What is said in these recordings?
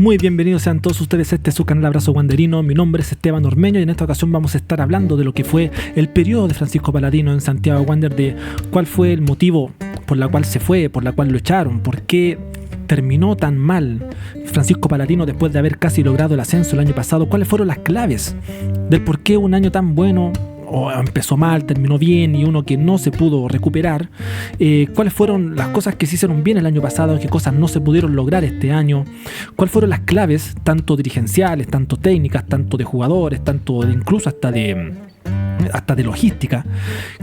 Muy bienvenidos sean todos ustedes a este su canal Abrazo Wanderino. Mi nombre es Esteban Ormeño y en esta ocasión vamos a estar hablando de lo que fue el periodo de Francisco Paladino en Santiago Wander, de cuál fue el motivo por la cual se fue, por la cual lo echaron, por qué terminó tan mal Francisco Paladino después de haber casi logrado el ascenso el año pasado, cuáles fueron las claves del por qué un año tan bueno o empezó mal, terminó bien y uno que no se pudo recuperar, cuáles fueron las cosas que se hicieron bien el año pasado, qué cosas no se pudieron lograr este año, cuáles fueron las claves tanto dirigenciales, tanto técnicas, tanto de jugadores, tanto incluso hasta de logística,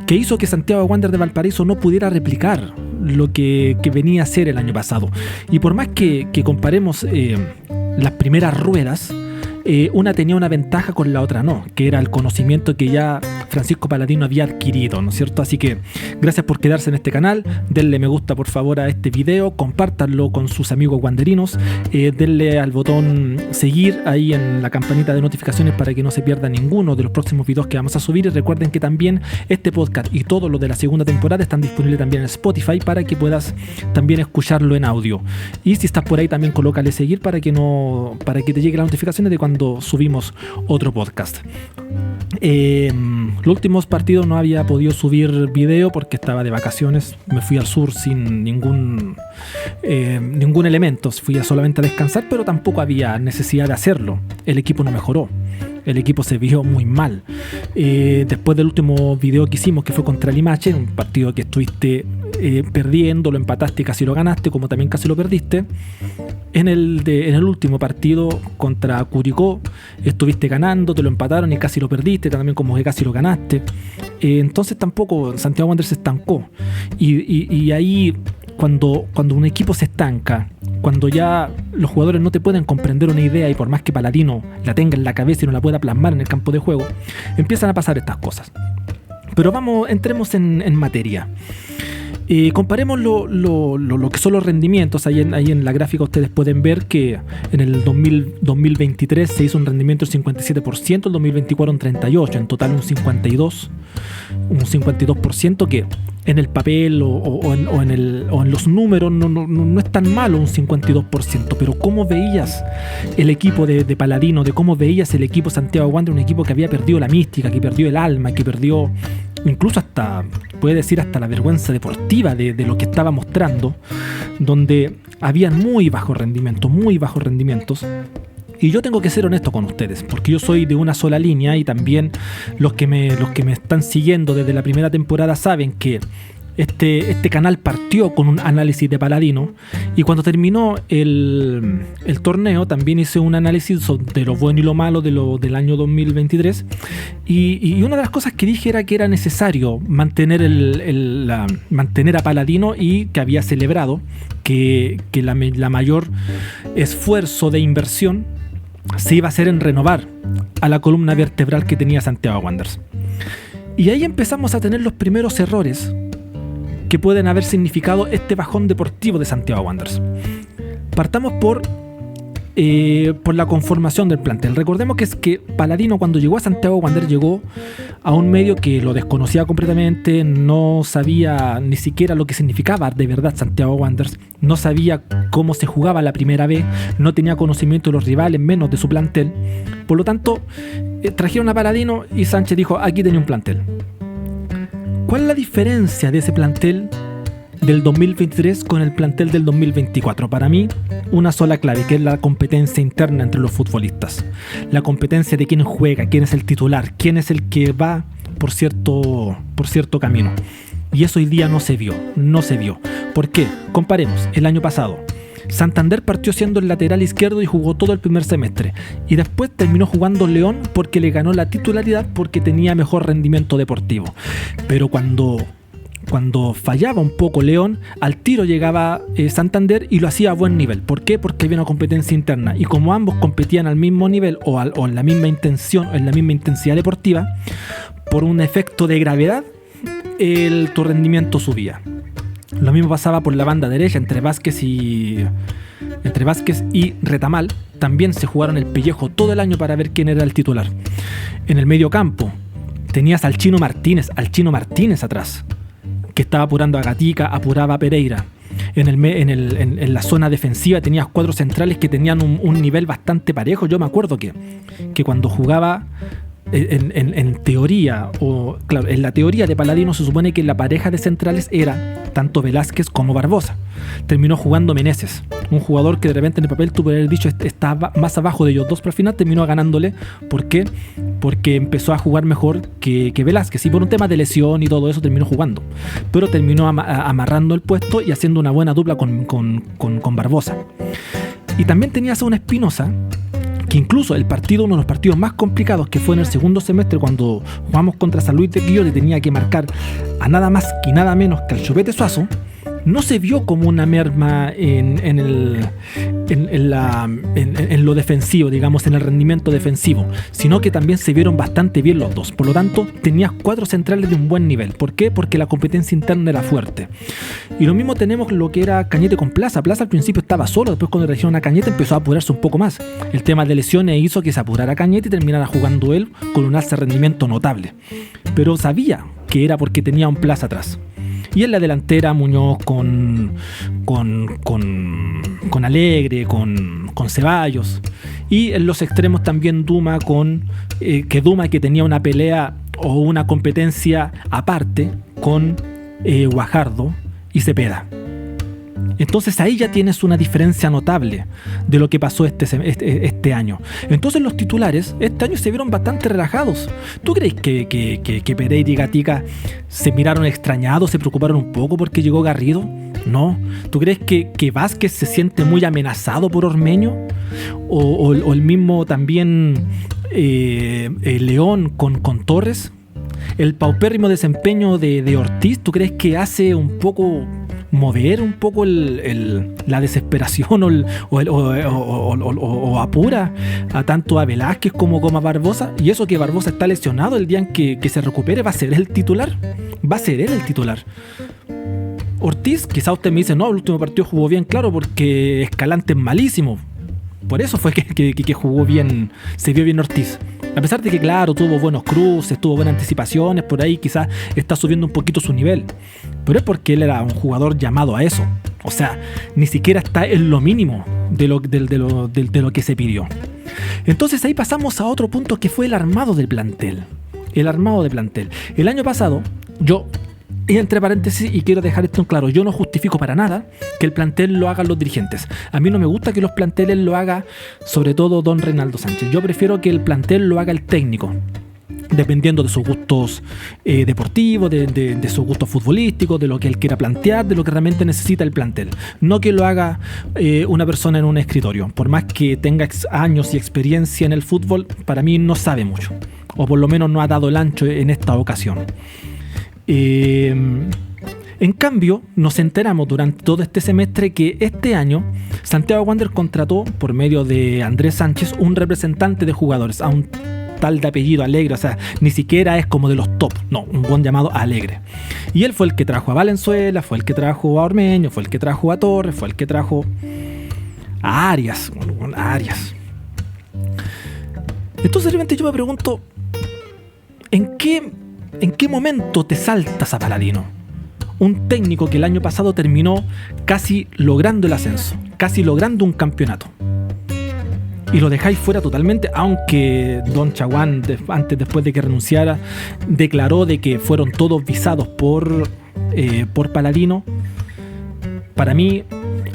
que hizo que Santiago Wander de Valparaíso no pudiera replicar lo que venía a ser el año pasado. Y por más que comparemos las primeras ruedas, una tenía una ventaja con la otra no, que era el conocimiento que ya Francisco Paladino había adquirido, ¿no es cierto? Así que gracias por quedarse en este canal, denle me gusta por favor a este video, compártanlo con sus amigos wanderinos, denle al botón seguir ahí en la campanita de notificaciones para que no se pierda ninguno de los próximos videos que vamos a subir, y recuerden que también este podcast y todo lo de la segunda temporada están disponibles también en Spotify para que puedas también escucharlo en audio, y si estás por ahí también colócale seguir para que te llegue las notificaciones de cuando subimos otro podcast. Los últimos partidos no había podido subir video porque estaba de vacaciones, me fui al sur sin ningún elemento, fui solamente a descansar, pero tampoco había necesidad de hacerlo. El equipo no mejoró, el equipo se vio muy mal. Después del último video que hicimos, que fue contra Limache, un partido que estuviste perdiendo, lo empataste y casi lo ganaste, como también casi lo perdiste. En el último partido contra Curicó estuviste ganando, te lo empataron y casi lo perdiste, también como que casi lo ganaste. Entonces tampoco Santiago Wander se estancó. Y ahí cuando un equipo se estanca, cuando ya los jugadores no te pueden comprender una idea y por más que Paladino la tenga en la cabeza y no la pueda plasmar en el campo de juego, empiezan a pasar estas cosas. Pero entremos en materia. Comparemos lo que son los rendimientos. Ahí en la gráfica ustedes pueden ver que en el 2023 se hizo un rendimiento del 57%, el 2024 un 38%, en total un 52%, que en el papel o en los números no es tan malo un 52%, pero cómo veías el equipo de Paladino, de cómo veías el equipo Santiago Wander, un equipo que había perdido la mística, que perdió el alma, que perdió incluso hasta la vergüenza deportiva de lo que estaba mostrando, donde habían muy bajos rendimientos. Y yo tengo que ser honesto con ustedes, porque yo soy de una sola línea y también los que me están siguiendo desde la primera temporada saben que este canal partió con un análisis de Paladino, y cuando terminó el torneo también hice un análisis de lo bueno y lo malo del año 2023, y una de las cosas que dije era que era necesario mantener a Paladino, y que había celebrado que la mayor esfuerzo de inversión se iba a hacer en renovar a la columna vertebral que tenía Santiago Wanderers. Y ahí empezamos a tener los primeros errores que pueden haber significado este bajón deportivo de Santiago Wanderers. Partamos por la conformación del plantel. Recordemos que Paladino, cuando llegó a Santiago Wanderers, llegó a un medio que lo desconocía completamente, no sabía ni siquiera lo que significaba de verdad Santiago Wanderers, no sabía cómo se jugaba la primera vez, no tenía conocimiento de los rivales, menos de su plantel. Por lo tanto, trajeron a Paladino y Sánchez dijo: aquí tenía un plantel. ¿Cuál es la diferencia de ese plantel del 2023 con el plantel del 2024? Para mí, una sola clave, que es la competencia interna entre los futbolistas. La competencia de quién juega, quién es el titular, quién es el que va por cierto camino. Y eso hoy día no se vio. ¿Por qué? Comparemos el año pasado. Santander partió siendo el lateral izquierdo y jugó todo el primer semestre, y después terminó jugando León porque le ganó la titularidad porque tenía mejor rendimiento deportivo. Pero cuando fallaba un poco León, al tiro llegaba Santander y lo hacía a buen nivel. ¿Por qué? Porque había una competencia interna, y como ambos competían al mismo nivel o en la misma intención, en la misma intensidad deportiva, por un efecto de gravedad tu rendimiento subía. Lo mismo pasaba por la banda derecha, entre Vázquez y Retamal. También se jugaron el pellejo todo el año para ver quién era el titular. En el medio campo tenías al Chino Martínez atrás, que estaba apurando a Gatica, apuraba a Pereira. En la zona defensiva tenías 4 centrales que tenían un nivel bastante parejo. Yo me acuerdo que cuando jugaba en teoría, o claro, en la teoría de Paladino se supone que la pareja de centrales era tanto Velázquez como Barbosa. Terminó jugando Meneses, un jugador que de repente en el papel tú podrías haber dicho estaba más abajo de ellos dos, pero al final terminó ganándole. ¿Por qué? Porque empezó a jugar mejor que Velázquez, y por un tema de lesión y todo eso terminó jugando, pero terminó amarrando el puesto y haciendo una buena dupla con Barbosa. Y también tenías a un Espinosa que incluso uno de los partidos más complicados, que fue en el segundo semestre cuando jugamos contra San Luis de Quillota, tenía que marcar a nada más y nada menos que al Chupete Suazo, no se vio como una merma en lo defensivo, digamos, en el rendimiento defensivo, sino que también se vieron bastante bien los dos. Por lo tanto, tenías 4 centrales de un buen nivel. ¿Por qué? Porque la competencia interna era fuerte. Y lo mismo tenemos lo que era Cañete con Plaza. Plaza al principio estaba solo, después cuando eligieron a Cañete empezó a apurarse un poco más. El tema de lesiones hizo que se apurara Cañete y terminara jugando él con un alza de rendimiento notable. Pero sabía que era porque tenía un Plaza atrás. Y en la delantera Muñoz con Alegre, con Ceballos. Y en los extremos también Duma que tenía una pelea o una competencia aparte con Guajardo y Cepeda. Entonces ahí ya tienes una diferencia notable de lo que pasó este año. Entonces los titulares este año se vieron bastante relajados. ¿Tú crees que Pereira y Gatica se miraron extrañados, se preocuparon un poco porque llegó Garrido? No. ¿Tú crees que Vázquez se siente muy amenazado por Ormeño? ¿O el mismo también León con Torres? ¿El paupérrimo desempeño de Ortiz, tú crees que hace un poco mover un poco la desesperación o apura a tanto a Velázquez como a Barbosa? Y eso que Barbosa está lesionado, el día en que se recupere va a ser el titular. Va a ser él el titular. Ortiz, quizá usted me dice, no, el último partido jugó bien, claro, porque Escalante es malísimo. Por eso fue que jugó bien, se vio bien Ortiz. A pesar de que, claro, tuvo buenos cruces, tuvo buenas anticipaciones, por ahí quizás está subiendo un poquito su nivel. Pero es porque él era un jugador llamado a eso. O sea, ni siquiera está en lo mínimo de lo que se pidió. Entonces ahí pasamos a otro punto que fue el armado del plantel. El armado del plantel. El año pasado, y entre paréntesis, y quiero dejar esto en claro, yo no justifico para nada que el plantel lo hagan los dirigentes. A mí no me gusta que los planteles lo haga sobre todo don Reinaldo Sánchez. Yo prefiero que el plantel lo haga el técnico, dependiendo de sus gustos deportivos, de sus gustos futbolísticos, de lo que él quiera plantear, de lo que realmente necesita el plantel. No que lo haga una persona en un escritorio. Por más que tenga años y experiencia en el fútbol, para mí no sabe mucho, o por lo menos no ha dado el ancho en esta ocasión. En cambio, nos enteramos durante todo este semestre que este año Santiago Wanderers contrató por medio de Andrés Sánchez un representante de jugadores, a un tal de apellido Alegre. O sea, ni siquiera es como de los top, no, un buen llamado Alegre. Y él fue el que trajo a Valenzuela, fue el que trajo a Ormeño, fue el que trajo a Torres, fue el que trajo a Arias. Entonces realmente yo me pregunto, ¿en qué momento te saltas a Paladino? Un técnico que el año pasado terminó casi logrando el ascenso, casi logrando un campeonato. Y lo dejáis fuera totalmente, aunque Don Chaguán, después de que renunciara, declaró de que fueron todos visados por Paladino. Para mí,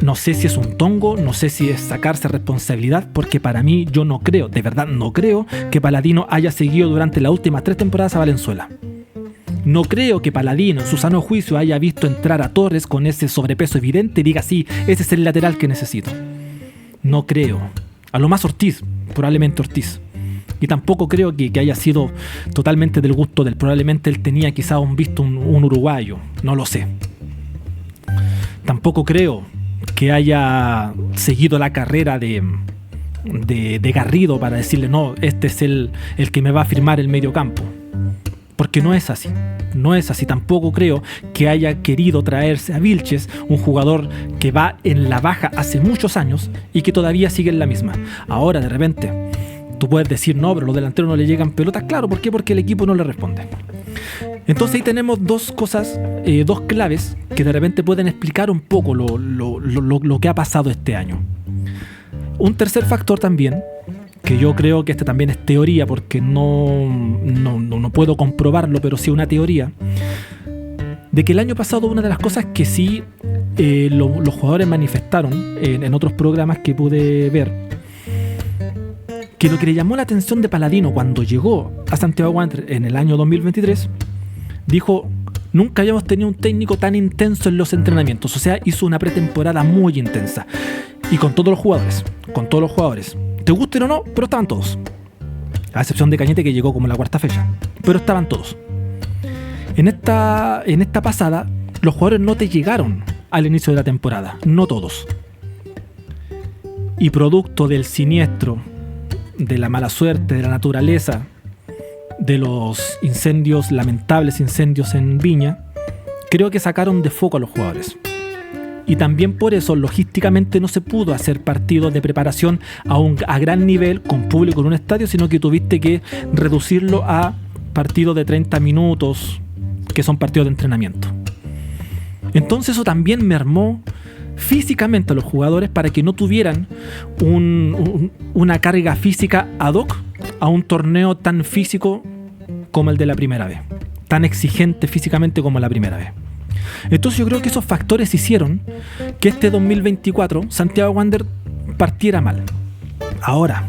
no sé si es un tongo, no sé si es sacarse responsabilidad, porque para mí yo no creo, de verdad no creo, que Paladino haya seguido durante las últimas 3 temporadas a Valenzuela. No creo que Paladino, en su sano juicio, haya visto entrar a Torres con ese sobrepeso evidente y diga, sí, ese es el lateral que necesito. No creo. A lo más Ortiz, probablemente Ortiz. Y tampoco creo que haya sido totalmente del gusto de él. Probablemente él tenía quizá un uruguayo, no lo sé. Tampoco creo que haya seguido la carrera de Garrido para decirle, no, este es el que me va a firmar el medio campo. Porque no es así. No es así. Tampoco creo que haya querido traerse a Vilches, un jugador que va en la baja hace muchos años y que todavía sigue en la misma. Ahora, de repente, tú puedes decir, no, pero los delanteros no le llegan pelotas. Claro, ¿por qué? Porque el equipo no le responde. Entonces ahí tenemos dos cosas, dos claves que de repente pueden explicar un poco lo que ha pasado este año. Un tercer factor también, que yo creo que este también es teoría porque no puedo comprobarlo, pero sí una teoría, de que el año pasado una de las cosas que sí los jugadores manifestaron en otros programas que pude ver, que lo que le llamó la atención de Paladino cuando llegó a Santiago Wanderers en el año 2023, dijo: nunca habíamos tenido un técnico tan intenso en los entrenamientos. O sea, hizo una pretemporada muy intensa. Y con todos los jugadores. Te gusten o no, pero estaban todos. A excepción de Cañete, que llegó como en la cuarta fecha. Pero estaban todos. En esta pasada, los jugadores no te llegaron al inicio de la temporada. No todos. Y producto del siniestro, de la mala suerte, de la naturaleza, de los incendios, lamentables incendios en Viña, creo que sacaron de foco a los jugadores. Y también por eso logísticamente no se pudo hacer partidos de preparación a gran nivel con público en un estadio, sino que tuviste que reducirlo a partidos de 30 minutos, que son partidos de entrenamiento. Entonces eso también mermó físicamente a los jugadores para que no tuvieran una carga física ad hoc a un torneo tan físico como el de la primera vez, tan exigente físicamente como la primera vez. Entonces yo creo que esos factores hicieron que este 2024 Santiago Wanderers partiera mal. Ahora,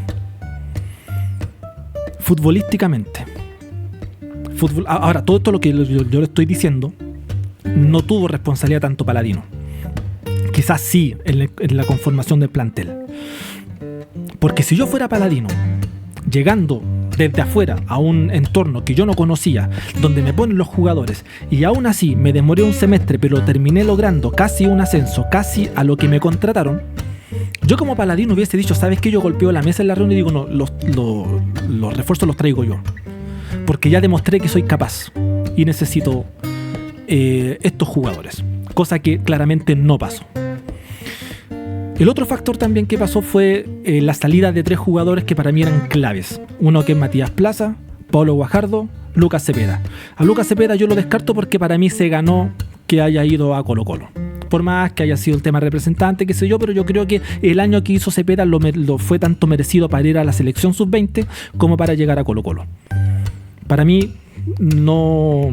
futbolísticamente, ahora todo esto lo que yo le estoy diciendo no tuvo responsabilidad tanto Paladino. Quizás sí en la conformación del plantel. Porque si yo fuera Paladino, llegando desde afuera a un entorno que yo no conocía, donde me ponen los jugadores, y aún así me demoré un semestre, pero terminé logrando casi un ascenso, casi a lo que me contrataron, yo como Paladino hubiese dicho: ¿sabes qué? Yo golpeo la mesa en la reunión y digo: no, los refuerzos los traigo yo, porque ya demostré que soy capaz y necesito estos jugadores, cosa que claramente no pasó. El otro factor también que pasó fue la salida de 3 jugadores que para mí eran claves. Uno que es Matías Plaza, Paulo Guajardo, Lucas Cepeda. A Lucas Cepeda yo lo descarto porque para mí se ganó que haya ido a Colo-Colo. Por más que haya sido el tema representante, qué sé yo, pero yo creo que el año que hizo Cepeda lo fue tanto merecido para ir a la selección sub-20 como para llegar a Colo-Colo. Para mí no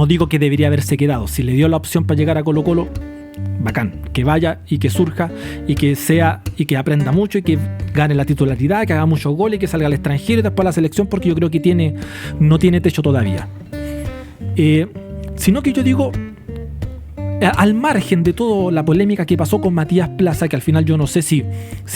digo que debería haberse quedado. Si le dio la opción para llegar a Colo-Colo, bacán, que vaya y que surja y que sea y que aprenda mucho y que gane la titularidad, que haga muchos goles y que salga al extranjero y después a la selección, porque yo creo que no tiene techo todavía. Sino que yo digo, al margen de toda la polémica que pasó con Matías Plaza, que al final yo no sé si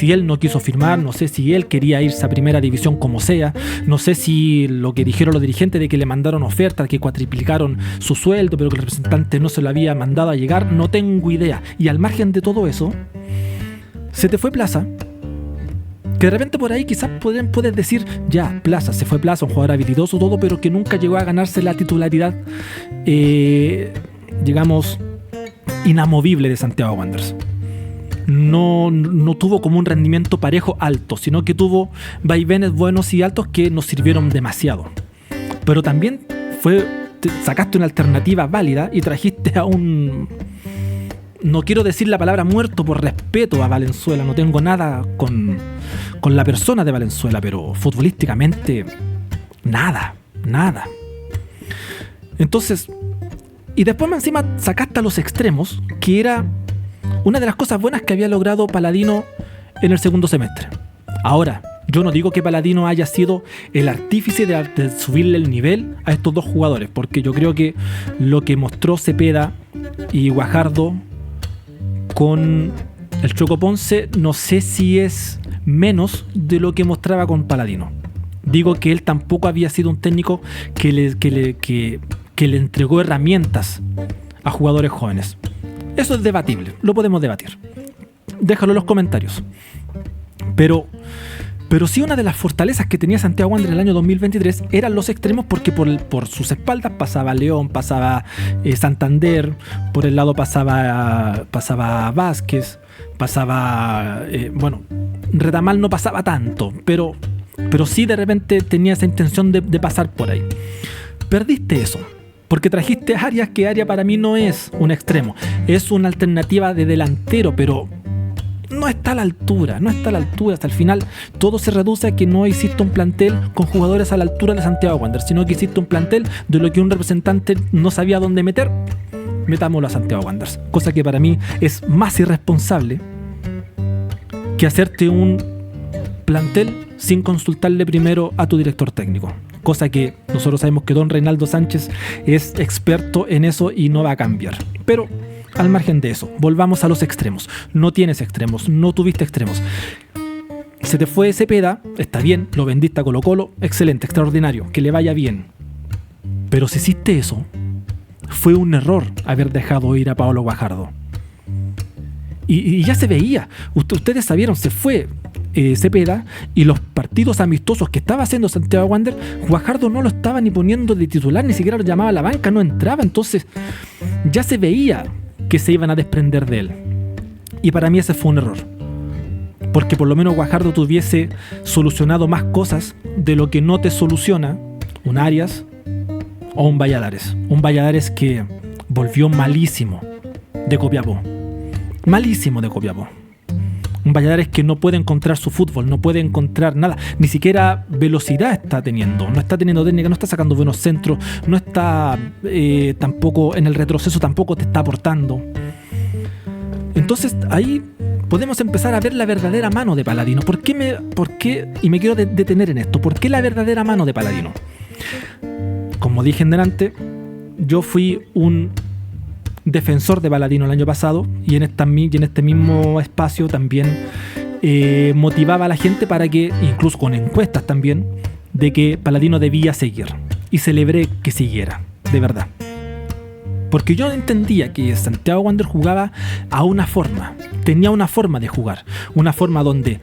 él no quiso firmar, no sé si él quería irse a primera división como sea, no sé si lo que dijeron los dirigentes de que le mandaron ofertas, que cuatriplicaron su sueldo, pero que el representante no se lo había mandado a llegar, no tengo idea. Y al margen de todo eso, se te fue Plaza, que de repente por ahí quizás puedes decir: ya, Plaza, se fue Plaza, un jugador habilidoso, todo, pero que nunca llegó a ganarse la titularidad, digamos, inamovible de Santiago Wanderers. No tuvo como un rendimiento parejo alto, sino que tuvo vaivenes buenos y altos que nos sirvieron demasiado. Pero también sacaste una alternativa válida y trajiste a un... No quiero decir la palabra muerto por respeto a Valenzuela, no tengo nada con la persona de Valenzuela, pero futbolísticamente nada. Entonces... Y después encima sacaste a los extremos, que era una de las cosas buenas que había logrado Paladino en el segundo semestre. Ahora, yo no digo que Paladino haya sido el artífice de subirle el nivel a estos 2 jugadores, porque yo creo que lo que mostró Cepeda y Guajardo con el Choco Ponce, no sé si es menos de lo que mostraba con Paladino. Digo que él tampoco había sido un técnico que le entregó herramientas a jugadores jóvenes. Eso es debatible, lo podemos debatir. Déjalo en los comentarios. Pero sí, una de las fortalezas que tenía Santiago Wanderers en el año 2023 eran los extremos, porque por sus espaldas pasaba León, pasaba Santander, por el lado pasaba Vázquez, pasaba... Retamal no pasaba tanto, pero sí de repente tenía esa intención de pasar por ahí. Perdiste eso. Porque trajiste a Arias, que Arias para mí no es un extremo. Es una alternativa de delantero, pero no está a la altura. No está a la altura. Hasta el final todo se reduce a que no hiciste un plantel con jugadores a la altura de Santiago Wanderers, sino que hiciste un plantel de lo que un representante no sabía dónde meter. Metámoslo a Santiago Wanderers. Cosa que para mí es más irresponsable que hacerte un plantel sin consultarle primero a tu director técnico. Cosa que nosotros sabemos que don Reinaldo Sánchez es experto en eso y no va a cambiar. Pero al margen de eso, volvamos a los extremos. No tienes extremos, no tuviste extremos. Se te fue Cepeda, está bien, lo vendiste a Colo-Colo, excelente, extraordinario, que le vaya bien. Pero si hiciste eso, fue un error haber dejado ir a Paolo Guajardo. Y ya se veía, ustedes sabieron, se fue Cepeda, y los partidos amistosos que estaba haciendo Santiago Wanderers, Guajardo no lo estaba ni poniendo de titular, ni siquiera lo llamaba a la banca, no entraba. Entonces ya se veía que se iban a desprender de él, y para mí ese fue un error, porque por lo menos Guajardo tuviese solucionado más cosas de lo que no te soluciona un Arias o un Valladares que volvió malísimo de Copiapó. Malísimo de Copiapó. Un Valladares que no puede encontrar su fútbol, no puede encontrar nada, ni siquiera velocidad está teniendo, no está teniendo técnica, no está sacando buenos centros, no está tampoco en el retroceso, tampoco te está aportando. Entonces ahí podemos empezar a ver la verdadera mano de Paladino. ¿Por qué? Y me quiero detener en esto. ¿Por qué la verdadera mano de Paladino? Como dije en delante, yo fui un defensor de Paladino el año pasado, y en este mismo espacio también motivaba a la gente para que, incluso con encuestas también, de que Paladino debía seguir, y celebré que siguiera, de verdad, porque yo entendía que Santiago Wanderers jugaba a una forma, tenía una forma de jugar, una forma donde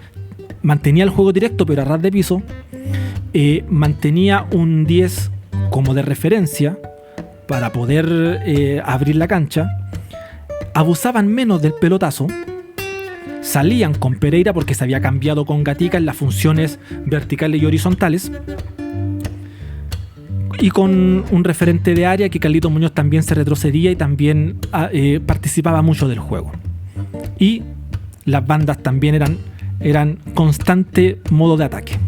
mantenía el juego directo pero a ras de piso, mantenía un 10 como de referencia para poder abrir la cancha, abusaban menos del pelotazo, salían con Pereira porque se había cambiado con Gatica en las funciones verticales y horizontales, y con un referente de área que Carlitos Muñoz también se retrocedía y también participaba mucho del juego, y las bandas también eran constante modo de ataque.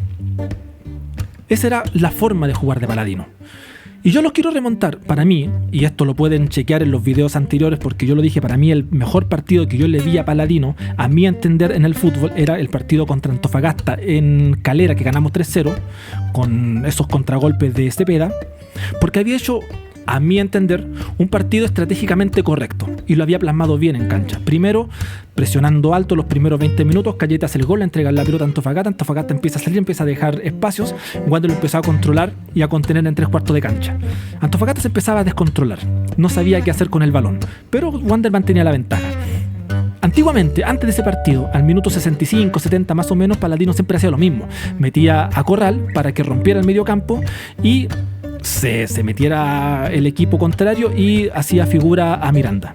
Esa era la forma de jugar de Paladino. Y yo los quiero remontar, para mí, y esto lo pueden chequear en los videos anteriores porque yo lo dije, para mí el mejor partido que yo le vi a Paladino, a mi entender en el fútbol, era el partido contra Antofagasta en Calera, que ganamos 3-0, con esos contragolpes de Cepeda, porque había hecho, a mi entender, un partido estratégicamente correcto y lo había plasmado bien en cancha. Primero, presionando alto los primeros 20 minutos, Cayeta hace el gol, entrega la pelota a Antofagasta empieza a salir, empieza a dejar espacios, Wander lo empezó a controlar y a contener en 3/4 de cancha. Antofagasta se empezaba a descontrolar, no sabía qué hacer con el balón, pero Wander mantenía la ventaja. Antiguamente, antes de ese partido, al minuto 65, 70 más o menos, Paladino siempre hacía lo mismo, metía a Corral para que rompiera el medio campo y se metiera el equipo contrario y hacía figura a Miranda.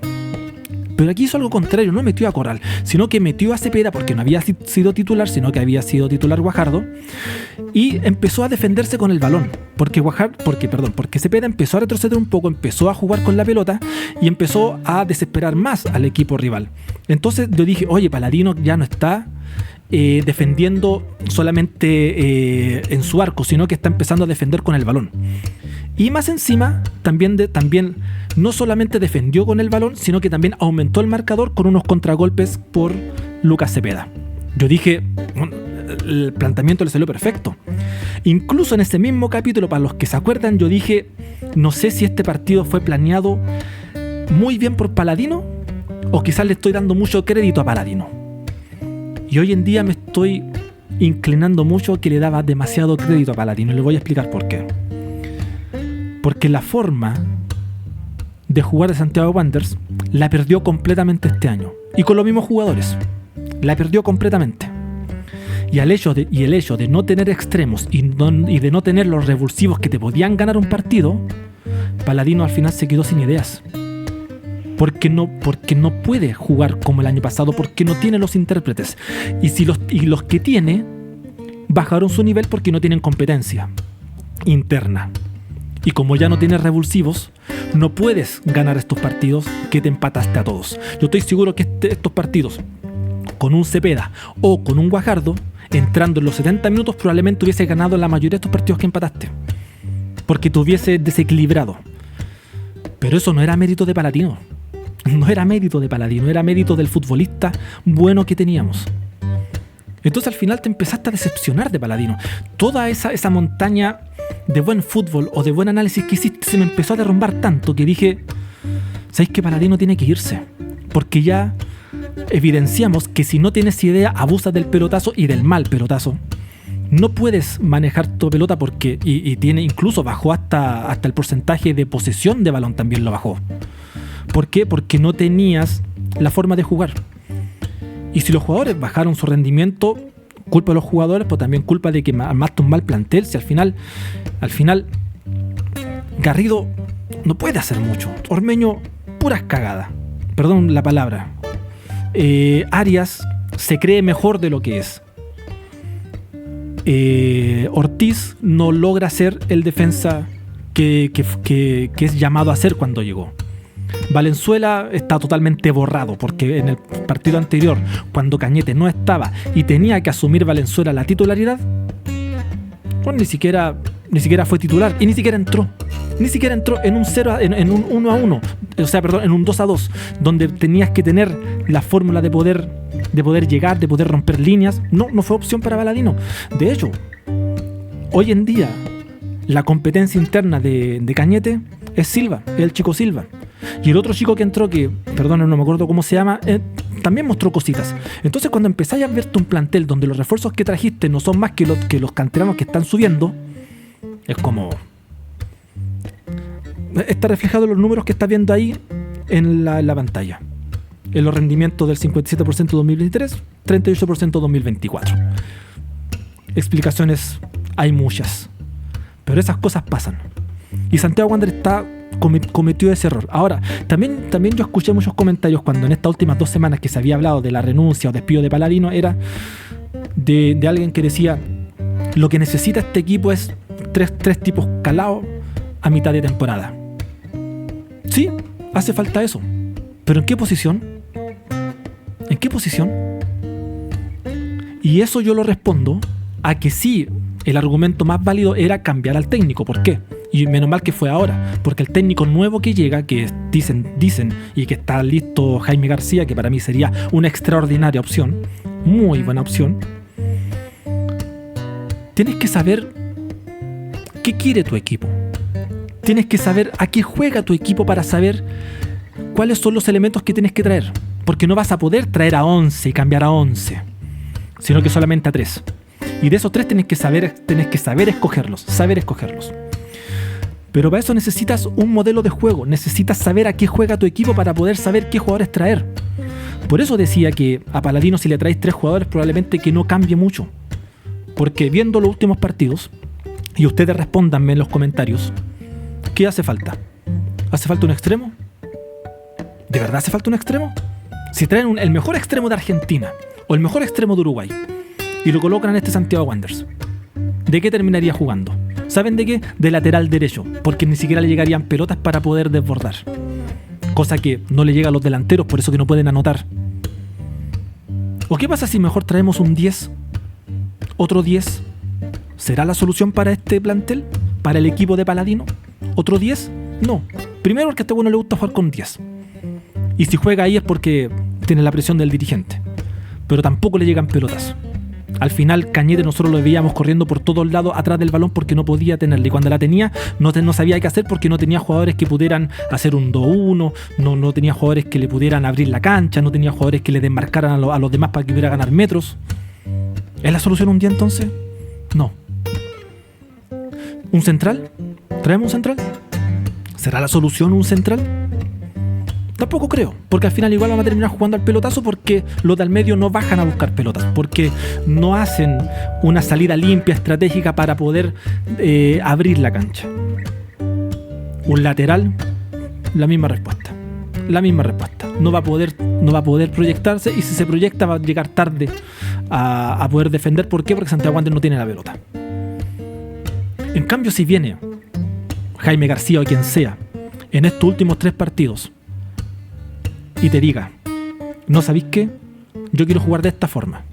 Pero aquí hizo algo contrario, no metió a Corral, sino que metió a Cepeda porque no había sido titular, sino que había sido titular Guajardo, y empezó a defenderse con el balón, porque Cepeda empezó a retroceder un poco, empezó a jugar con la pelota y empezó a desesperar más al equipo rival. Entonces yo dije, oye, Paladino ya no está defendiendo solamente en su arco, sino que está empezando a defender con el balón. Y más encima, también no solamente defendió con el balón, sino que también aumentó el marcador con unos contragolpes por Lucas Cepeda. Yo dije, el planteamiento le salió perfecto. Incluso en ese mismo capítulo, para los que se acuerdan, yo dije, no sé si este partido fue planeado muy bien por Paladino, o quizás le estoy dando mucho crédito a Paladino. Y hoy en día me estoy inclinando mucho que le daba demasiado crédito a Paladino, y le voy a explicar por qué. Porque la forma de jugar de Santiago Wanderers la perdió completamente este año. Y con los mismos jugadores. La perdió completamente. Y el hecho de no tener extremos y de no tener los revulsivos que te podían ganar un partido, Paladino al final se quedó sin ideas. Porque no puede jugar como el año pasado, porque no tiene los intérpretes. Y los que tiene bajaron su nivel porque no tienen competencia interna. Y como ya no tienes revulsivos, no puedes ganar estos partidos que te empataste a todos. Yo estoy seguro que estos partidos, con un Cepeda o con un Guajardo, entrando en los 70 minutos, probablemente hubiese ganado la mayoría de estos partidos que empataste. Porque te hubiese desequilibrado. Pero eso no era mérito de Palladino. No era mérito de Palladino, era mérito del futbolista bueno que teníamos. Entonces al final te empezaste a decepcionar de Palladino. Toda esa montaña de buen fútbol o de buen análisis que hiciste se me empezó a derrumbar tanto que dije, ¿sabéis que Palladino tiene que irse? Porque ya evidenciamos que si no tienes idea, abusas del pelotazo y del mal pelotazo. No puedes manejar tu pelota porque, y tiene, incluso bajó hasta el porcentaje de posesión de balón también lo bajó. ¿Por qué? Porque no tenías la forma de jugar. Y si los jugadores bajaron su rendimiento, culpa de los jugadores, pero también culpa de que armaste un mal plantel. Si al final Garrido no puede hacer mucho. Ormeño, puras cagadas. Perdón la palabra. Arias se cree mejor de lo que es. Ortiz no logra ser el defensa que es llamado a ser cuando llegó. Valenzuela está totalmente borrado porque en el partido anterior, cuando Cañete no estaba y tenía que asumir Valenzuela la titularidad, pues ni siquiera fue titular y ni siquiera entró en un 1-1, o sea, perdón, en un 2-2, donde tenías que tener la fórmula de poder llegar, de poder romper líneas. No fue opción para Palladino. De hecho, hoy en día la competencia interna de Cañete es Silva, es el chico Silva. Y el otro chico que entró, que, perdón, no me acuerdo cómo se llama, también mostró cositas. Entonces cuando empezáis a verte un plantel donde los refuerzos que trajiste no son más que los canteranos que están subiendo, es como... Está reflejado en los números que estás viendo ahí en la pantalla. En los rendimientos del 57% 2023, 38% 2024. Explicaciones hay muchas, pero esas cosas pasan. Y Santiago Wanderers cometió ese error. Ahora, también yo escuché muchos comentarios cuando en estas últimas 2 semanas que se había hablado de la renuncia o despido de Palladino, era de alguien que decía, lo que necesita este equipo es tres tipos calados a mitad de temporada. Sí, hace falta eso. ¿Pero en qué posición? ¿En qué posición? Y eso yo lo respondo a que sí, el argumento más válido era cambiar al técnico. ¿Por qué? Y menos mal que fue ahora, porque el técnico nuevo que llega, que dicen y que está listo Jaime García, que para mí sería una extraordinaria opción, muy buena opción. Tienes que saber qué quiere tu equipo. Tienes que saber a qué juega tu equipo para saber cuáles son los elementos que tienes que traer. Porque no vas a poder traer a 11 y cambiar a 11, sino que solamente a 3. Y de esos 3 tienes que saber escogerlos. Pero para eso necesitas un modelo de juego. Necesitas saber a qué juega tu equipo para poder saber qué jugadores traer. Por eso decía que a Palladino, si le traes 3 jugadores, probablemente que no cambie mucho. Porque viendo los últimos partidos, y ustedes respóndanme en los comentarios, ¿qué hace falta? ¿Hace falta un extremo? ¿De verdad hace falta un extremo? Si traen el mejor extremo de Argentina o el mejor extremo de Uruguay y lo colocan en este Santiago Wanderers, ¿de qué terminaría jugando? ¿Saben de qué? De lateral derecho, porque ni siquiera le llegarían pelotas para poder desbordar. Cosa que no le llega a los delanteros, por eso que no pueden anotar. ¿O qué pasa si mejor traemos un 10? ¿Otro 10? ¿Será la solución para este plantel? ¿Para el equipo de Palladino? ¿Otro 10? No. Primero porque a este bueno le gusta jugar con 10. Y si juega ahí es porque tiene la presión del dirigente. Pero tampoco le llegan pelotas. Al final Cañete nosotros lo veíamos corriendo por todos lados atrás del balón porque no podía tenerla. Y cuando la tenía no sabía qué hacer porque no tenía jugadores que pudieran hacer un 2-1. No tenía jugadores que le pudieran abrir la cancha. No tenía jugadores que le desmarcaran a los demás para que pudiera ganar metros. ¿Es la solución un día entonces? No. ¿Un central? ¿Traemos un central? ¿Será la solución un central? Tampoco creo, porque al final igual van a terminar jugando al pelotazo porque los del medio no bajan a buscar pelotas, porque no hacen una salida limpia, estratégica para poder abrir la cancha. Un lateral, la misma respuesta. No va a poder proyectarse, y si se proyecta va a llegar tarde a poder defender. ¿Por qué? Porque Santiago Wanderers no tiene la pelota. En cambio, si viene Jaime García o quien sea, en estos últimos 3 partidos, y te diga, ¿no sabéis qué? Yo quiero jugar de esta forma.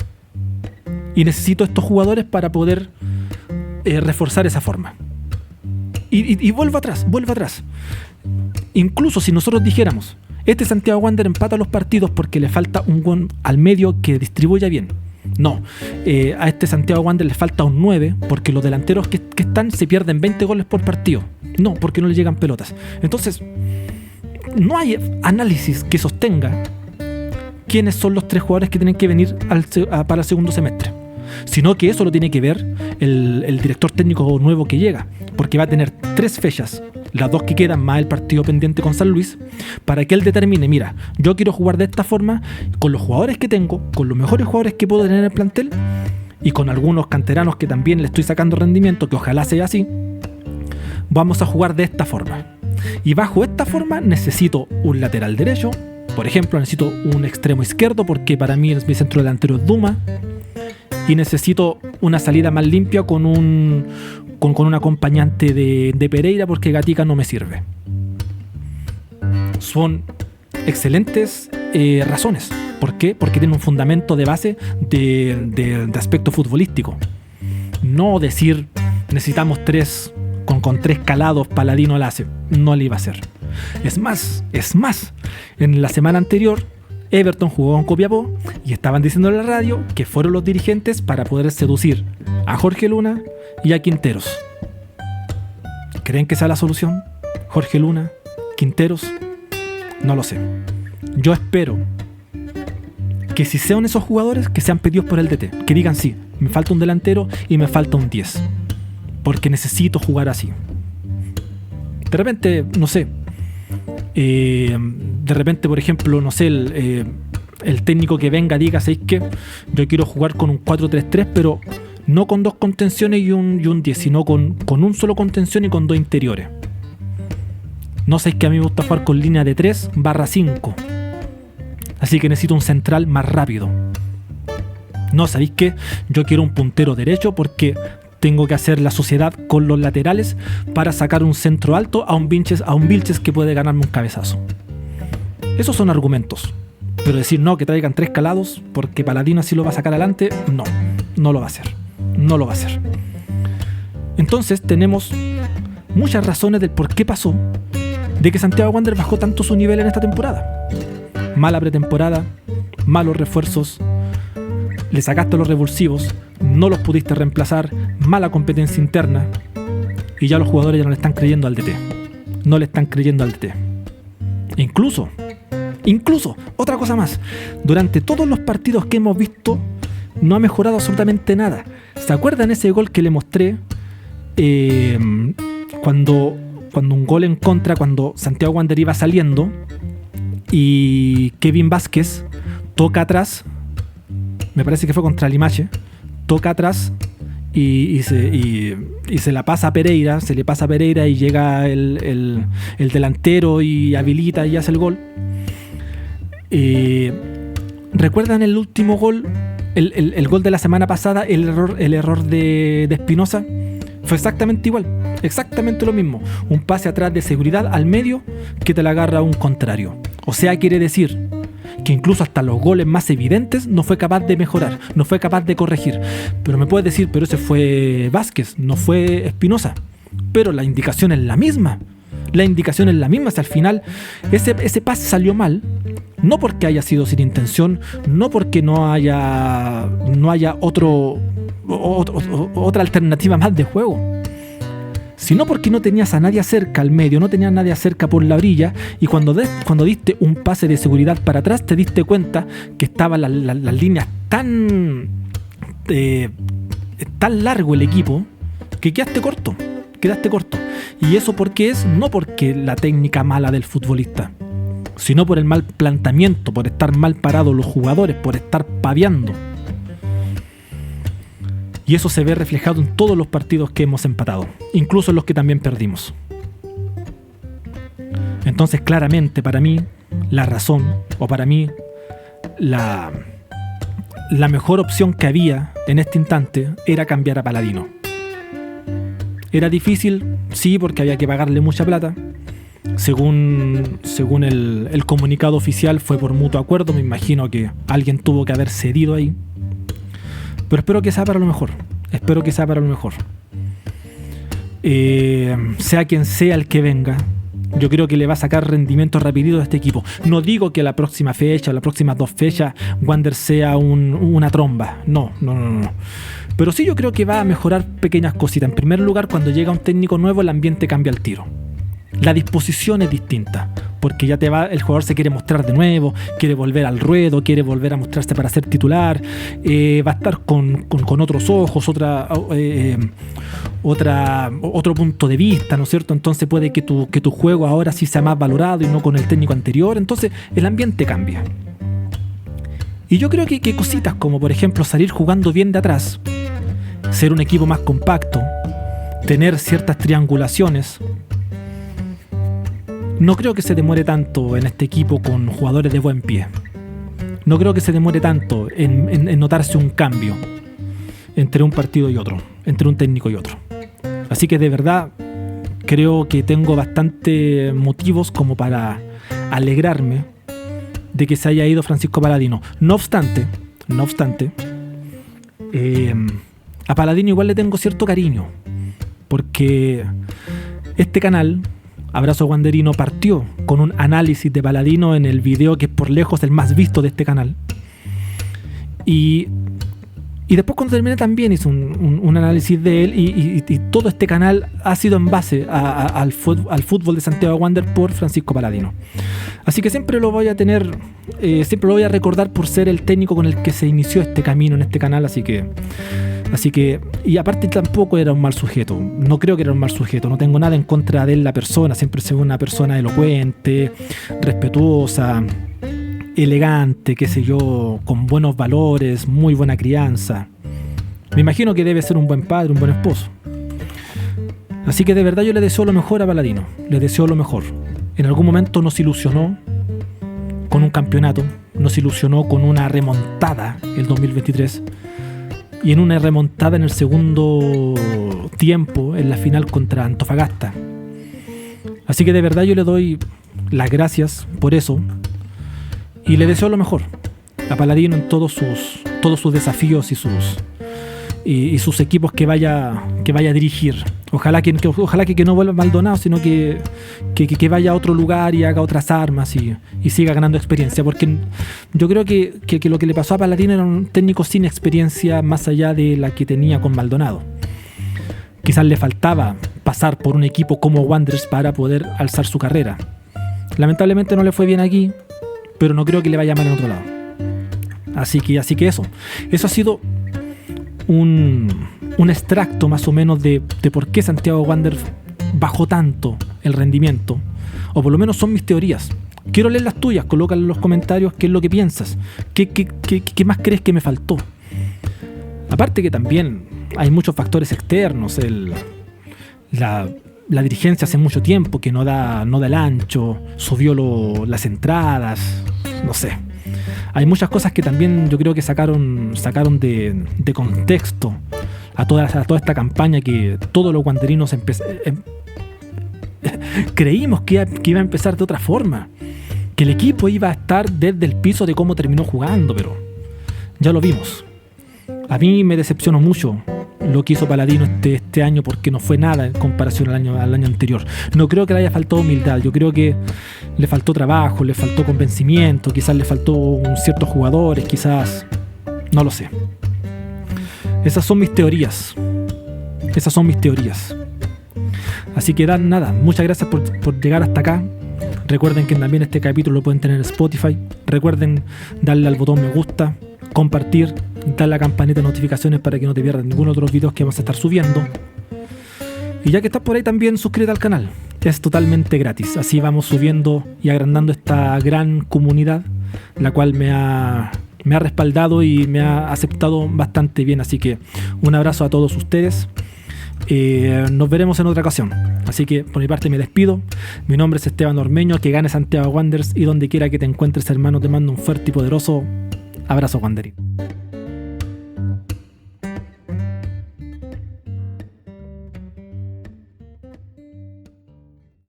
Y necesito estos jugadores para poder reforzar esa forma. Y vuelvo atrás. Incluso si nosotros dijéramos, este Santiago Wander empata los partidos porque le falta un buen al medio que distribuya bien. No, a este Santiago Wander le falta un 9 porque los delanteros que están se pierden 20 goles por partido. No, porque no le llegan pelotas. Entonces, no hay análisis que sostenga quiénes son los 3 jugadores que tienen que venir para el segundo semestre, sino que eso lo tiene que ver el director técnico nuevo que llega, porque va a tener 3 fechas, las 2 que quedan más el partido pendiente con San Luis, para que él determine, mira, yo quiero jugar de esta forma, con los jugadores que tengo, con los mejores jugadores que puedo tener en el plantel, y con algunos canteranos que también le estoy sacando rendimiento, que ojalá sea así, vamos a jugar de esta forma. Y bajo esta forma necesito un lateral derecho, por ejemplo, necesito un extremo izquierdo, porque para mí mi centro delantero es Duma, y necesito una salida más limpia con un acompañante de Pereira, porque Gatica no me sirve. Son excelentes razones. ¿Por qué? Porque tiene un fundamento de base de aspecto futbolístico. No decir necesitamos 3 con 3 calados, Paladino la hace. No le iba a hacer. Es más, en la semana anterior Everton jugó con Copiapó y estaban diciendo en la radio que fueron los dirigentes para poder seducir a Jorge Luna y a Quinteros. ¿Creen que esa es la solución? ¿Jorge Luna? ¿Quinteros? No lo sé. Yo espero que si sean esos jugadores, que sean pedidos por el DT, que digan sí, me falta un delantero y me falta un 10, porque necesito jugar así. De repente, no sé, por ejemplo, no sé, el técnico que venga diga, ¿sabéis qué? Yo quiero jugar con un 4-3-3, pero no con 2 contenciones y un 10, sino con un solo contención y con 2 interiores. No sé, es que a mí me gusta jugar con línea de 3/5. Así que necesito un central más rápido. No, ¿sabéis qué? Yo quiero un puntero derecho porque tengo que hacer la sociedad con los laterales para sacar un centro alto a un Vilches que puede ganarme un cabezazo. Esos son argumentos. Pero decir no, que traigan 3 calados porque Paladino así lo va a sacar adelante, no lo va a hacer. No lo va a hacer. Entonces tenemos muchas razones del por qué pasó de que Santiago Wander bajó tanto su nivel en esta temporada. Mala pretemporada, malos refuerzos, le sacaste los revulsivos, no los pudiste reemplazar, mala competencia interna, y ya los jugadores ya no le están creyendo al DT. No le están creyendo al DT. Incluso, otra cosa más, durante todos los partidos que hemos visto, no ha mejorado absolutamente nada. ¿Se acuerdan ese gol que le mostré? Cuando un gol en contra, cuando Santiago Wander iba saliendo y Kevin Vázquez toca atrás, me parece que fue contra Limache, toca atrás y se la pasa a Pereira, se le pasa a Pereira y llega el delantero y habilita y hace el gol. ¿Recuerdan el último gol? El gol de la semana pasada, el error de Espinosa. Fue exactamente igual, exactamente lo mismo. Un pase atrás de seguridad al medio que te la agarra un contrario. O sea, quiere decir que incluso hasta los goles más evidentes no fue capaz de mejorar, no fue capaz de corregir. Pero me puedes decir, pero ese fue Vázquez, no fue Espinosa. Pero la indicación es la misma. La indicación es la misma. Si al final ese pase salió mal, no porque haya sido sin intención, no porque no haya otra alternativa más de juego, sino porque no tenías a nadie cerca al medio, no tenías a nadie cerca por la orilla, y cuando diste un pase de seguridad para atrás te diste cuenta que estaban las líneas tan largo el equipo que quedaste corto. ¿Y eso por qué es? No porque la técnica mala del futbolista, sino por el mal planteamiento, por estar mal parados los jugadores, por estar paviando. Y eso se ve reflejado en todos los partidos que hemos empatado, incluso en los que también perdimos. Entonces, claramente, para mí, la razón, o para mí, la mejor opción que había en este instante era cambiar a Paladino. Era difícil, sí, porque había que pagarle mucha plata. Según el comunicado oficial fue por mutuo acuerdo. Me imagino que alguien tuvo que haber cedido ahí. Pero espero que sea para lo mejor. Espero que sea para lo mejor. Sea quien sea el que venga, yo creo que le va a sacar rendimiento rapidito a este equipo. No digo que la próxima fecha o las próximas 2 fechas Wander sea una tromba. No. Pero sí yo creo que va a mejorar pequeñas cositas. En primer lugar, cuando llega un técnico nuevo, el ambiente cambia al tiro. La disposición es distinta, porque ya el jugador se quiere mostrar de nuevo, quiere volver al ruedo, quiere volver a mostrarse para ser titular, va a estar con otros ojos, otro punto de vista, ¿no es cierto? Entonces puede que tu juego ahora sí sea más valorado y no con el técnico anterior. Entonces el ambiente cambia. Y yo creo que cositas como, por ejemplo, salir jugando bien de atrás, ser un equipo más compacto, tener ciertas triangulaciones. No creo que se demore tanto en este equipo con jugadores de buen pie. No creo que se demore tanto en notarse un cambio entre un partido y otro, entre un técnico y otro. Así que de verdad creo que tengo bastante motivos como para alegrarme de que se haya ido Francisco Paladino. No obstante, a Paladino igual le tengo cierto cariño, porque este canal, Abrazo Wanderino, partió con un análisis de Paladino en el video que es por lejos el más visto de este canal. Y después cuando terminé también hice un análisis de él y todo este canal ha sido en base al fútbol de Santiago Wander por Francisco Paladino. Así que siempre lo voy a tener, siempre lo voy a recordar por ser el técnico con el que se inició este camino en este canal. Así que, y aparte tampoco era un mal sujeto. No creo que era un mal sujeto. No tengo nada en contra de él, la persona. Siempre se ve una persona elocuente, respetuosa, elegante, qué sé yo, con buenos valores, muy buena crianza. Me imagino que debe ser un buen padre, un buen esposo. Así que de verdad yo le deseo lo mejor a Paladino. Le deseo lo mejor. En algún momento nos ilusionó con un campeonato, nos ilusionó con una remontada el 2023. Y en una remontada en el segundo tiempo, en la final contra Antofagasta. Así que de verdad yo le doy las gracias por eso. Y le deseo lo mejor a Paladino en todos sus desafíos y sus equipos que vaya a dirigir. Ojalá que no vuelva Maldonado, sino que vaya a otro lugar y haga otras armas y siga ganando experiencia. Porque yo creo que lo que le pasó a Paladino era un técnico sin experiencia más allá de la que tenía con Maldonado. Quizás le faltaba pasar por un equipo como Wanderers para poder alzar su carrera. Lamentablemente no le fue bien aquí, pero no creo que le vaya mal en otro lado. Así que eso ha sido un extracto más o menos de por qué Santiago Wanderers bajó tanto el rendimiento, o por lo menos son mis teorías. Quiero leer las tuyas, colócalo en los comentarios qué es lo que piensas, qué más crees que me faltó. Aparte que también hay muchos factores externos, la dirigencia hace mucho tiempo que no da el ancho, subió las entradas, no sé. Hay muchas cosas que también yo creo que sacaron de contexto a toda esta campaña, que todos los wanderinos creímos que iba a empezar de otra forma, que el equipo iba a estar desde el piso de cómo terminó jugando, pero ya lo vimos. A mí me decepcionó mucho lo que hizo Paladino este año, porque no fue nada en comparación al año anterior. No creo que le haya faltado humildad, yo creo que le faltó trabajo, le faltó convencimiento, quizás le faltó ciertos jugadores, quizás, no lo sé. Esas son mis teorías. Así que nada, muchas gracias por llegar hasta acá. Recuerden que también este capítulo lo pueden tener en Spotify. Recuerden darle al botón me gusta, compartir, dar la campanita de notificaciones para que no te pierdas ninguno de los videos que vamos a estar subiendo. Y ya que estás por ahí, también suscríbete al canal. Es totalmente gratis. Así vamos subiendo y agrandando esta gran comunidad, la cual me ha respaldado y me ha aceptado bastante bien. Así que un abrazo a todos ustedes. Nos veremos en otra ocasión. Así que por mi parte me despido. Mi nombre es Esteban Ormeño. Que gane Santiago Wanderers, y donde quiera que te encuentres, hermano, te mando un fuerte y poderoso abrazo wanderino.